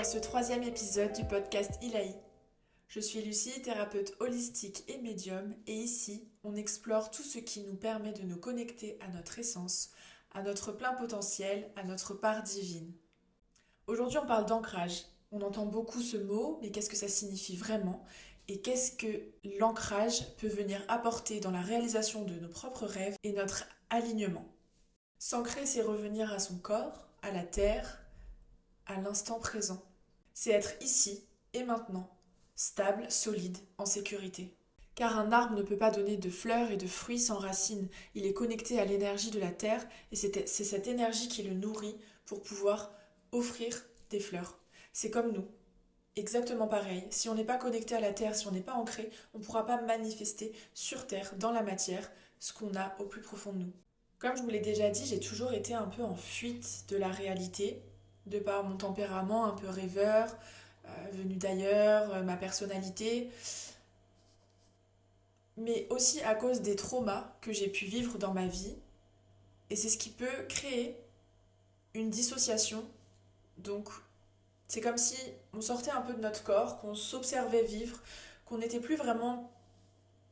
dans ce troisième épisode du podcast Ilahi. Je suis Lucie, thérapeute holistique et médium, et ici, on explore tout ce qui nous permet de nous connecter à notre essence, à notre plein potentiel, à notre part divine. Aujourd'hui, on parle d'ancrage. On entend beaucoup ce mot, mais qu'est-ce que ça signifie vraiment? Et qu'est-ce que l'ancrage peut venir apporter dans la réalisation de nos propres rêves et notre alignement? S'ancrer, c'est revenir à son corps, à la terre, à l'instant présent. C'est être ici et maintenant, stable, solide, en sécurité. Car un arbre ne peut pas donner de fleurs et de fruits sans racines. Il est connecté à l'énergie de la terre et c'est cette énergie qui le nourrit pour pouvoir offrir des fleurs. C'est comme nous. Exactement pareil. Si on n'est pas connecté à la terre, si on n'est pas ancré, on ne pourra pas manifester sur terre, dans la matière, ce qu'on a au plus profond de nous. Comme je vous l'ai déjà dit, j'ai toujours été un peu en fuite de la réalité, de par mon tempérament un peu rêveur, venu d'ailleurs, ma personnalité, mais aussi à cause des traumas que j'ai pu vivre dans ma vie. Et c'est ce qui peut créer une dissociation. Donc, c'est comme si on sortait un peu de notre corps, qu'on s'observait vivre, qu'on n'était plus vraiment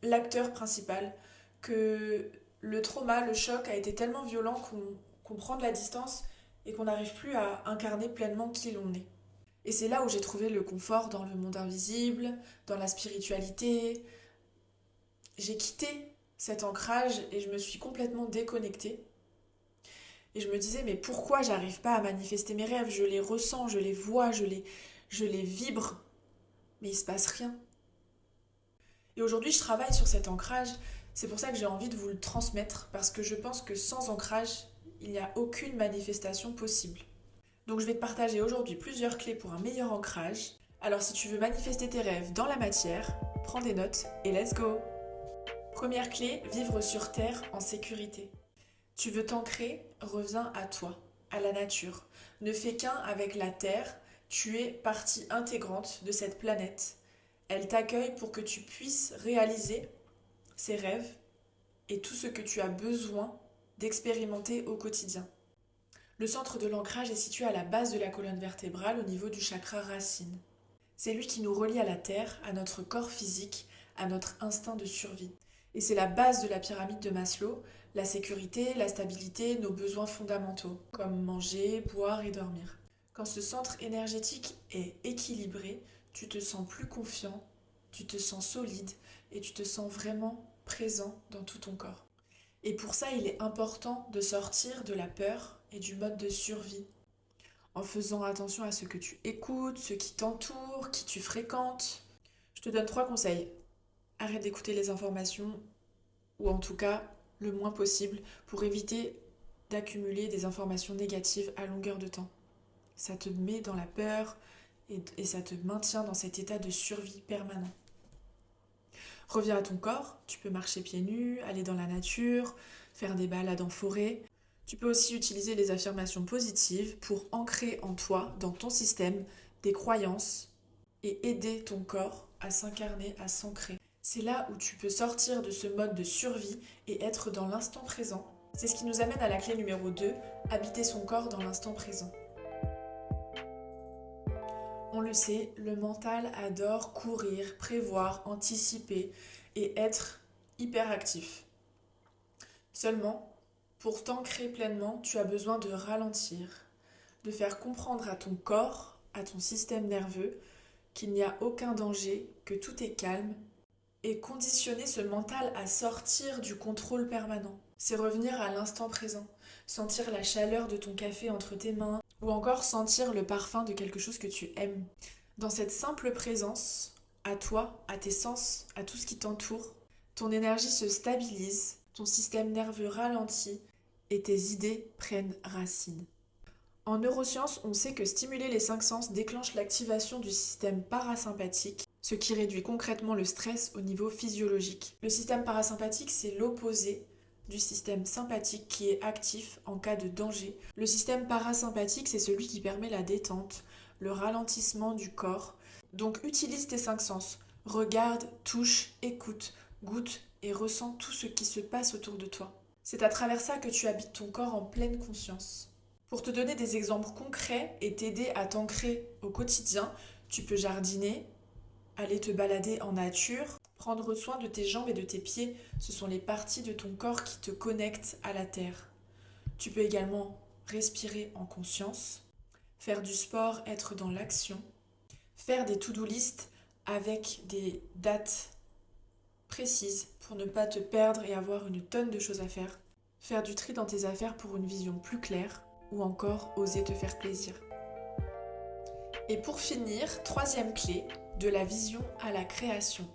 l'acteur principal, que le trauma, le choc a été tellement violent qu'on prend de la distance et qu'on n'arrive plus à incarner pleinement qui l'on est. Et c'est là où j'ai trouvé le confort dans le monde invisible, dans la spiritualité. J'ai quitté cet ancrage et je me suis complètement déconnectée. Et je me disais, mais pourquoi j'arrive pas à manifester mes rêves? Je les ressens, je les vois, je les vibre, mais il se passe rien. Et aujourd'hui, je travaille sur cet ancrage. C'est pour ça que j'ai envie de vous le transmettre, parce que je pense que sans ancrage, il n'y a aucune manifestation possible. Donc je vais te partager aujourd'hui plusieurs clés pour un meilleur ancrage. Alors si tu veux manifester tes rêves dans la matière, prends des notes et let's go! Première clé, vivre sur Terre en sécurité. Tu veux t'ancrer, reviens à toi, à la nature. Ne fais qu'un avec la Terre, tu es partie intégrante de cette planète. Elle t'accueille pour que tu puisses réaliser ses rêves et tout ce que tu as besoin d'expérimenter au quotidien. Le centre de l'ancrage est situé à la base de la colonne vertébrale au niveau du chakra racine. C'est lui qui nous relie à la terre, à notre corps physique, à notre instinct de survie. Et c'est la base de la pyramide de Maslow, la sécurité, la stabilité, nos besoins fondamentaux, comme manger, boire et dormir. Quand ce centre énergétique est équilibré, tu te sens plus confiant, tu te sens solide et tu te sens vraiment présent dans tout ton corps. Et pour ça, il est important de sortir de la peur et du mode de survie, en faisant attention à ce que tu écoutes, ce qui t'entoure, qui tu fréquentes. Je te donne 3 conseils. Arrête d'écouter les informations, ou en tout cas le moins possible, pour éviter d'accumuler des informations négatives à longueur de temps. Ça te met dans la peur et ça te maintient dans cet état de survie permanent. Reviens à ton corps, tu peux marcher pieds nus, aller dans la nature, faire des balades en forêt. Tu peux aussi utiliser les affirmations positives pour ancrer en toi, dans ton système, des croyances et aider ton corps à s'incarner, à s'ancrer. C'est là où tu peux sortir de ce mode de survie et être dans l'instant présent. C'est ce qui nous amène à la clé numéro 2, habiter son corps dans l'instant présent. On le sait, le mental adore courir, prévoir, anticiper et être hyperactif. Seulement, pour t'ancrer pleinement, tu as besoin de ralentir, de faire comprendre à ton corps, à ton système nerveux, qu'il n'y a aucun danger, que tout est calme, et conditionner ce mental à sortir du contrôle permanent. C'est revenir à l'instant présent, sentir la chaleur de ton café entre tes mains, ou encore sentir le parfum de quelque chose que tu aimes. Dans cette simple présence, à toi, à tes sens, à tout ce qui t'entoure, ton énergie se stabilise, ton système nerveux ralentit et tes idées prennent racine. En neurosciences, on sait que stimuler les 5 sens déclenche l'activation du système parasympathique, ce qui réduit concrètement le stress au niveau physiologique. Le système parasympathique, c'est l'opposé du système sympathique qui est actif en cas de danger. Le système parasympathique, c'est celui qui permet la détente, le ralentissement du corps. Donc utilise tes 5 sens. Regarde, touche, écoute, goûte et ressens tout ce qui se passe autour de toi. C'est à travers ça que tu habites ton corps en pleine conscience. Pour te donner des exemples concrets et t'aider à t'ancrer au quotidien, tu peux jardiner, aller te balader en nature, prendre soin de tes jambes et de tes pieds. Ce sont les parties de ton corps qui te connectent à la terre. Tu peux également respirer en conscience, faire du sport, être dans l'action, faire des to-do list avec des dates précises pour ne pas te perdre et avoir une tonne de choses à faire du tri dans tes affaires pour une vision plus claire ou encore oser te faire plaisir. Et pour finir, troisième clé, de la vision à la création.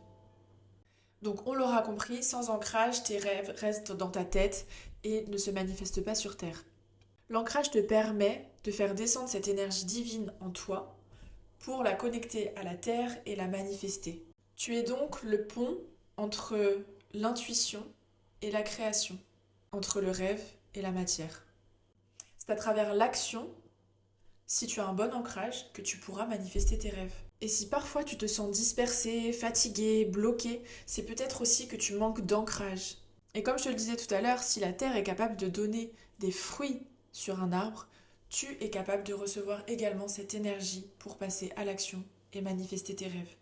Donc on l'aura compris, sans ancrage, tes rêves restent dans ta tête et ne se manifestent pas sur terre. L'ancrage te permet de faire descendre cette énergie divine en toi pour la connecter à la terre et la manifester. Tu es donc le pont entre l'intuition et la création, entre le rêve et la matière. C'est à travers l'action, si tu as un bon ancrage, que tu pourras manifester tes rêves. Et si parfois tu te sens dispersé, fatigué, bloqué, c'est peut-être aussi que tu manques d'ancrage. Et comme je te le disais tout à l'heure, si la terre est capable de donner des fruits sur un arbre, tu es capable de recevoir également cette énergie pour passer à l'action et manifester tes rêves.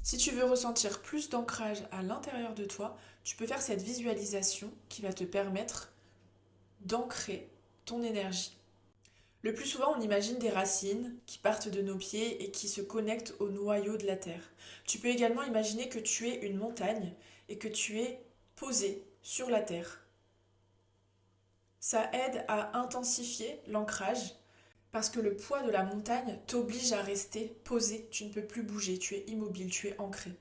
Si tu veux ressentir plus d'ancrage à l'intérieur de toi, tu peux faire cette visualisation qui va te permettre d'ancrer ton énergie. Le plus souvent, on imagine des racines qui partent de nos pieds et qui se connectent au noyau de la terre. Tu peux également imaginer que tu es une montagne et que tu es posé sur la terre. Ça aide à intensifier l'ancrage parce que le poids de la montagne t'oblige à rester posé. Tu ne peux plus bouger, tu es immobile, tu es ancré.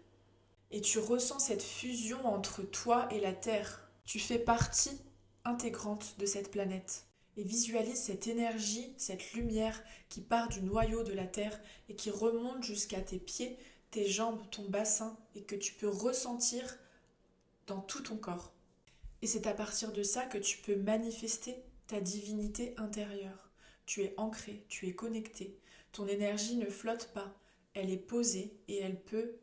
Et tu ressens cette fusion entre toi et la terre. Tu fais partie intégrante de cette planète. Et visualise cette énergie, cette lumière qui part du noyau de la terre et qui remonte jusqu'à tes pieds, tes jambes, ton bassin et que tu peux ressentir dans tout ton corps. Et c'est à partir de ça que tu peux manifester ta divinité intérieure. Tu es ancré, tu es connecté. Ton énergie ne flotte pas, elle est posée et elle peut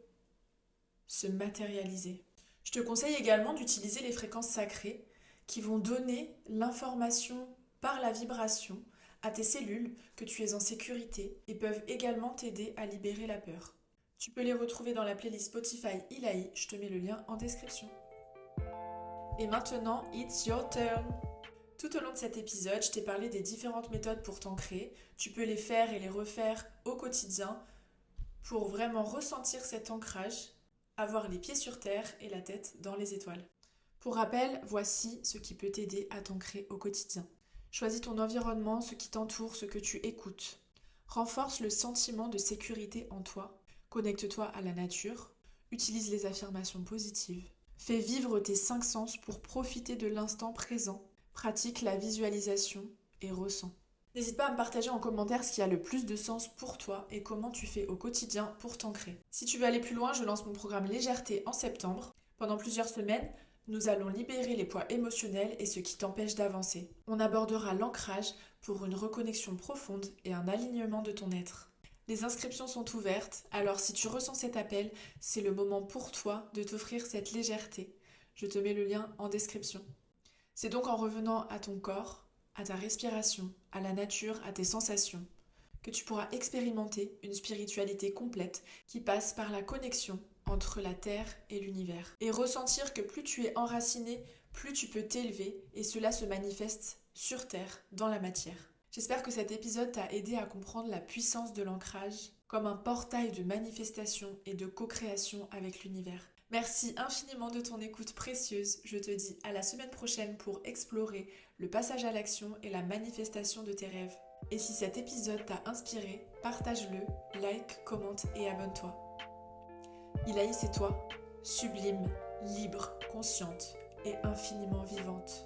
se matérialiser. Je te conseille également d'utiliser les fréquences sacrées qui vont donner l'information par la vibration à tes cellules que tu es en sécurité et peuvent également t'aider à libérer la peur. Tu peux les retrouver dans la playlist Spotify Ilahi, je te mets le lien en description. Et maintenant, it's your turn! Tout au long de cet épisode, je t'ai parlé des différentes méthodes pour t'ancrer. Tu peux les faire et les refaire au quotidien pour vraiment ressentir cet ancrage, avoir les pieds sur terre et la tête dans les étoiles. Pour rappel, voici ce qui peut t'aider à t'ancrer au quotidien. Choisis ton environnement, ce qui t'entoure, ce que tu écoutes. Renforce le sentiment de sécurité en toi. Connecte-toi à la nature. Utilise les affirmations positives. Fais vivre tes 5 sens pour profiter de l'instant présent. Pratique la visualisation et ressens. N'hésite pas à me partager en commentaire ce qui a le plus de sens pour toi et comment tu fais au quotidien pour t'ancrer. Si tu veux aller plus loin, je lance mon programme Légèreté en septembre. Pendant plusieurs semaines, nous allons libérer les poids émotionnels et ce qui t'empêche d'avancer. On abordera l'ancrage pour une reconnexion profonde et un alignement de ton être. Les inscriptions sont ouvertes, alors si tu ressens cet appel, c'est le moment pour toi de t'offrir cette légèreté. Je te mets le lien en description. C'est donc en revenant à ton corps, à ta respiration, à la nature, à tes sensations, que tu pourras expérimenter une spiritualité complète qui passe par la connexion entre la terre et l'univers. Et ressentir que plus tu es enraciné, plus tu peux t'élever et cela se manifeste sur terre, dans la matière. J'espère que cet épisode t'a aidé à comprendre la puissance de l'ancrage comme un portail de manifestation et de co-création avec l'univers. Merci infiniment de ton écoute précieuse. Je te dis à la semaine prochaine pour explorer le passage à l'action et la manifestation de tes rêves. Et si cet épisode t'a inspiré, partage-le, like, commente et abonne-toi. Ilahi, c'est toi, sublime, libre, consciente et infiniment vivante.